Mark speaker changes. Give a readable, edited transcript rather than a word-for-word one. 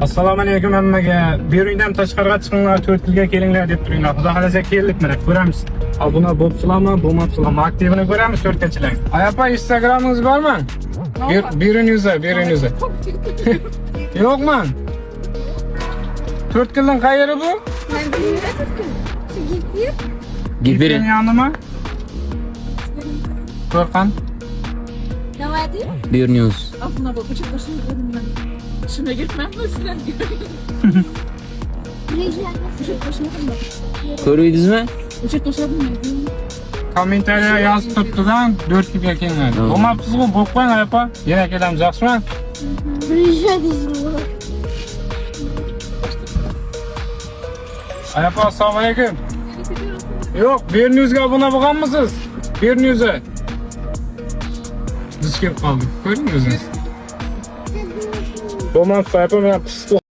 Speaker 1: Assalomu alaykum hammaga. Bir uydan tashqariga chiqinglar, 4 yilga kelinglar deb turinglar. Xudo xolasa keldik mana, ko'ramiz. Obuna bo'libsizlarmi, bo'lmabsizlarmi? Aktivini ko'ramiz 4-chilar. Ayapa, Instagramingiz bormi? Beringiz. Yo'qmi? 4 yildan qayeri bu?
Speaker 2: Gitberi.
Speaker 1: Yanıma. Korkan.
Speaker 3: Ne vardı?
Speaker 2: Bir news.
Speaker 3: Altına bak, uçuk başını gördüm ben. İçime gitmem mi sizden? Uçuk başını gördüm.
Speaker 2: Ko'rdingizmi?
Speaker 3: Uçuk başını gördüm.
Speaker 1: Kommentariya yozib turibdidan 4 yilga kelinglar. Bo'lmabsiz-ku, bo'lib qo'ying ayapa. Yana kelamiz, yaxshimi? Ayapa, assalomu alaykum. Yo'q, Bernews'ga obuna bo'lganmisiz? Bernews'a. Duch kelib qoldik. Ko'rdingizmi? Bo'lmabsiz, ayapa, men pis